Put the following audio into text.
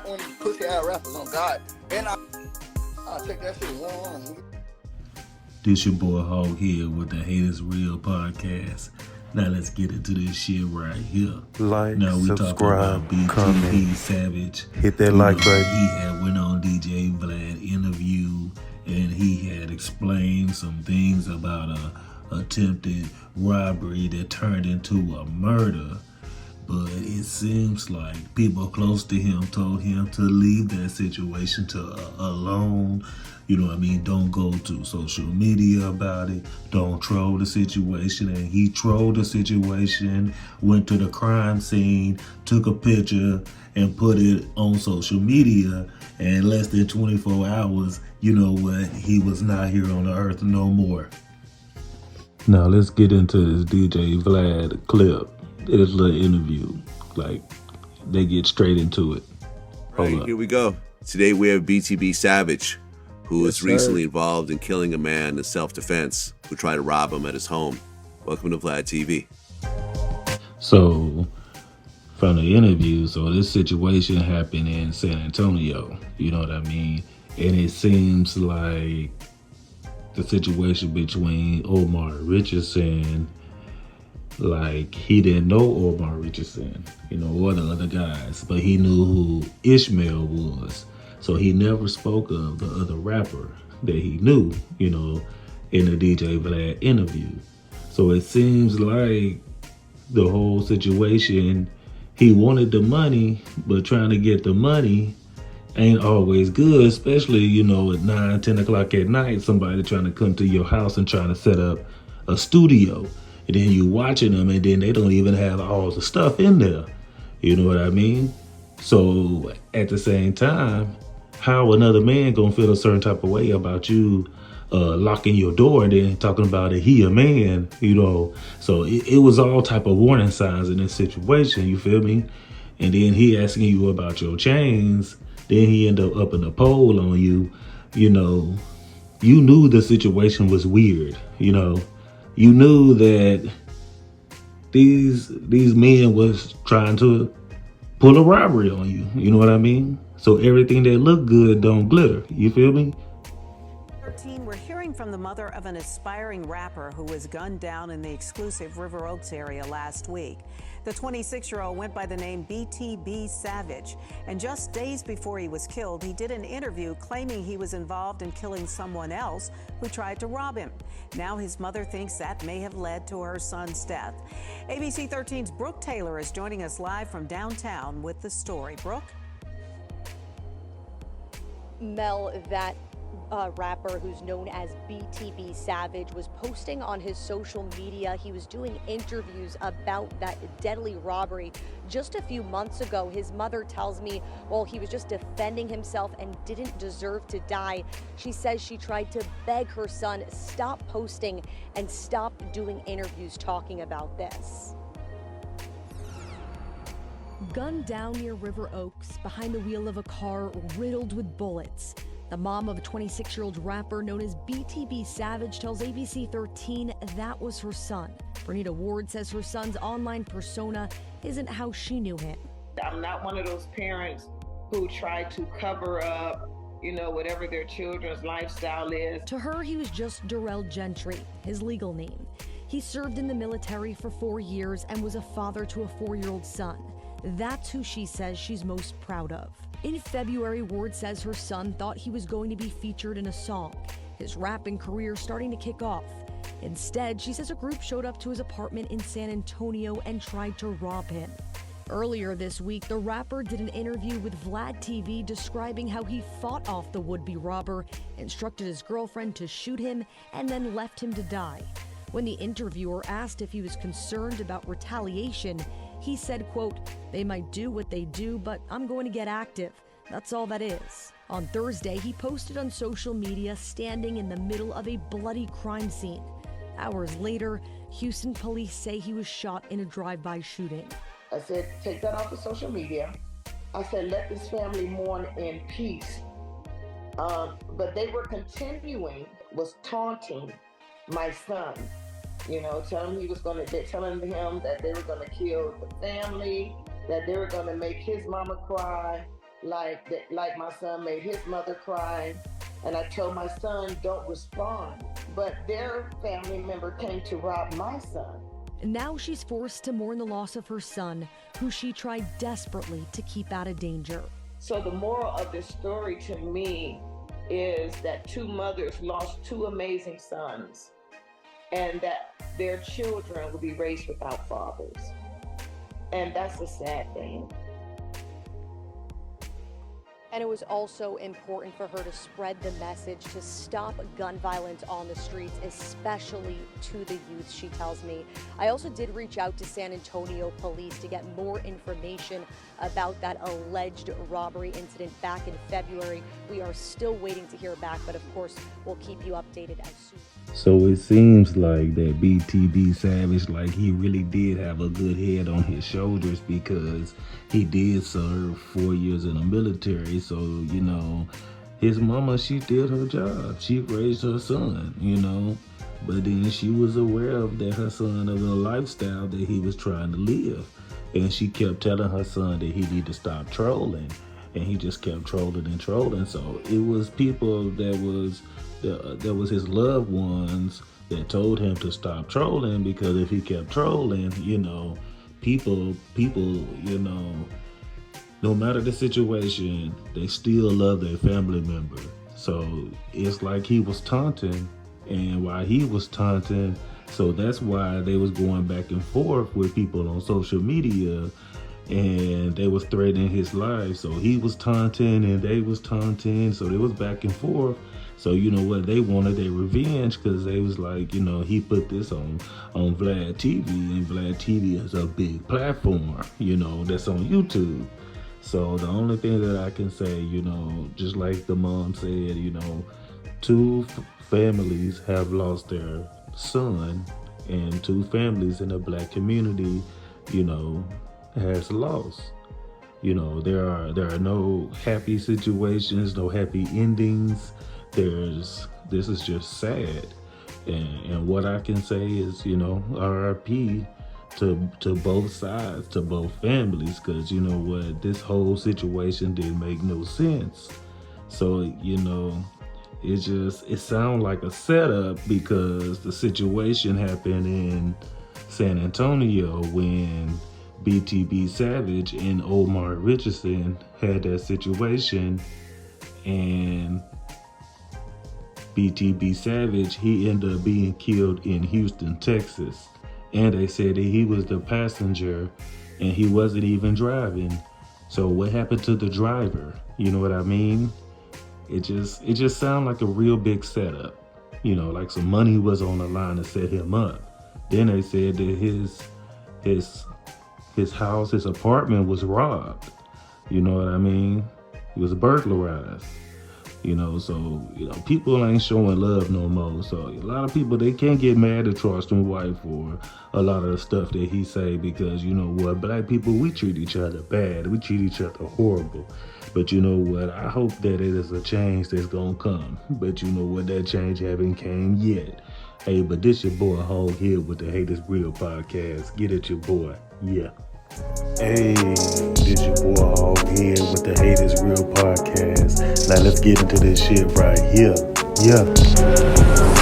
one of these pussy ass rappers on God. And I'll take that shit one. This your boy Hog here with the Haters Real podcast. Now let's get into this shit right here. Like, now we talking subscribe, about BTB comment, Savage. hit that like button. He had went on DJ Vlad interview and he had explained some things about a attempted robbery that turned into a murder. But it seems like people close to him told him to leave that situation alone. You know what I mean? Don't go to social media about it. Don't troll the situation. And he trolled the situation, went to the crime scene, took a picture, and put it on social media. And less than 24 hours, you know what? He was not here on the earth no more. Now let's get into this DJ Vlad clip. It's a little interview. Like, they get straight into it. Right, here we go. Today we have BTB Savage, who was recently involved in killing a man in self-defense who tried to rob him at his home. Welcome to Vlad TV. So, from the interview, so this situation happened in San Antonio, you know what I mean? And it seems like the situation between Omar Richardson, like he didn't know Omar Richardson, you know, or the other guys, but he knew who Ishmael was. So he never spoke of the other rapper that he knew, you know, in the DJ Vlad interview. So it seems like the whole situation, he wanted the money, but trying to get the money ain't always good, especially, you know, at 9, 10 o'clock at night, somebody trying to come to your house and trying to set up a studio. And then you watching them and then they don't even have all the stuff in there. You know what I mean? So at the same time, how another man gonna feel a certain type of way about you locking your door and then talking about it, he a man, you know? So it was all type of warning signs in this situation, you feel me? And then he asking you about your chains, then he end up in a poll on you, you know. You knew the situation was weird, you know. You knew that these men was trying to pull a robbery on you. You know what I mean? So everything that look good don't glitter. You feel me? 13, we're hearing from the mother of an aspiring rapper who was gunned down in the exclusive River Oaks area last week. The 26-year-old went by the name BTB Savage, and just days before he was killed, he did an interview claiming he was involved in killing someone else who tried to rob him. Now his mother thinks that may have led to her son's death. ABC 13's Brooke Taylor is joining us live from downtown with the story. Brooke? Mel, that rapper who's known as BTB Savage was posting on his social media. He was doing interviews about that deadly robbery just a few months ago. His mother tells me, well, he was just defending himself and didn't deserve to die. She says she tried to beg her son, stop posting and stop doing interviews talking about this. Gunned down near River Oaks, behind the wheel of a car riddled with bullets. The mom of a 26-year-old rapper known as BTB Savage tells ABC 13 that was her son. Bernita Ward says her son's online persona isn't how she knew him. I'm not one of those parents who try to cover up, you know, whatever their children's lifestyle is. To her, he was just Darrell Gentry, his legal name. He served in the military for 4 years and was a father to a 4-year-old son. That's who she says she's most proud of. In February, Ward says her son thought he was going to be featured in a song, his rapping career starting to kick off. Instead, she says a group showed up to his apartment in San Antonio and tried to rob him. Earlier this week, the rapper did an interview with Vlad TV describing how he fought off the would-be robber, instructed his girlfriend to shoot him, and then left him to die. When the interviewer asked if he was concerned about retaliation, he said, quote, "They might do what they do, but I'm going to get active. That's all that is." On Thursday, he posted on social media standing in the middle of a bloody crime scene. Hours later, Houston police say he was shot in a drive-by shooting. I said, take that off of social media. I said, let this family mourn in peace. But they were continuing, was taunting my son. You know, telling him that they were gonna kill the family, that they were gonna make his mama cry. like my son made his mother cry, and I told my son, don't respond. But their family member came to rob my son. Now she's forced to mourn the loss of her son, who she tried desperately to keep out of danger. So the moral of this story to me is that two mothers lost two amazing sons, and that their children will be raised without fathers. And that's a sad thing. And it was also important for her to spread the message to stop gun violence on the streets, especially to the youth, she tells me. I also did reach out to San Antonio police to get more information about that alleged robbery incident back in February. We are still waiting to hear back, but of course, we'll keep you updated as soon. So it seems like that BTB Savage, like he really did have a good head on his shoulders, because he did serve 4 years in the military. So, you know, his mama, she did her job. She raised her son, you know, but then she was aware of that her son of the lifestyle that he was trying to live. And she kept telling her son that he needed to stop trolling. And he just kept trolling and trolling. So it was people that was his loved ones that told him to stop trolling, because if he kept trolling, you know, people, you know, no matter the situation, they still love their family member. So it's like he was taunting, and while he was taunting, so that's why they was going back and forth with people on social media, and they was threatening his life. So he was taunting and they was taunting, so they was back and forth. So you know what, they wanted their revenge, because they was like, you know, he put this on Vlad TV, and Vlad TV is a big platform, you know, that's on YouTube. So the only thing that I can say, you know, just like the mom said, you know, two families have lost their son, and two families in the black community, you know, has lost. You know, there are no happy situations, no happy endings. This is just sad. And what I can say is, you know, RIP to both sides, to both families, because you know what, this whole situation didn't make no sense. So, you know, it sounds like a setup, because the situation happened in San Antonio when BTB Savage and Omar Richardson had that situation, and BTB Savage, he ended up being killed in Houston, Texas. And they said that he was the passenger and he wasn't even driving. So what happened to the driver? You know what I mean? It just sounded like a real big setup. You know, like some money was on the line to set him up. Then they said that his house, his apartment was robbed. You know what I mean? It was burglarized. You know, so, you know, people ain't showing love no more. So a lot of people, they can't get mad at Charleston White for a lot of the stuff that he say, because, you know what, black people, we treat each other bad. We treat each other horrible. But you know what, I hope that it is a change that's gonna come. But you know what, that change haven't came yet. Hey, but this your boy Hog here with the Hate Is Real podcast. Get at your boy. Yeah. Hey, this your boy Hog here with the Hate Is Real podcast. Now let's get into this shit right here. Yeah.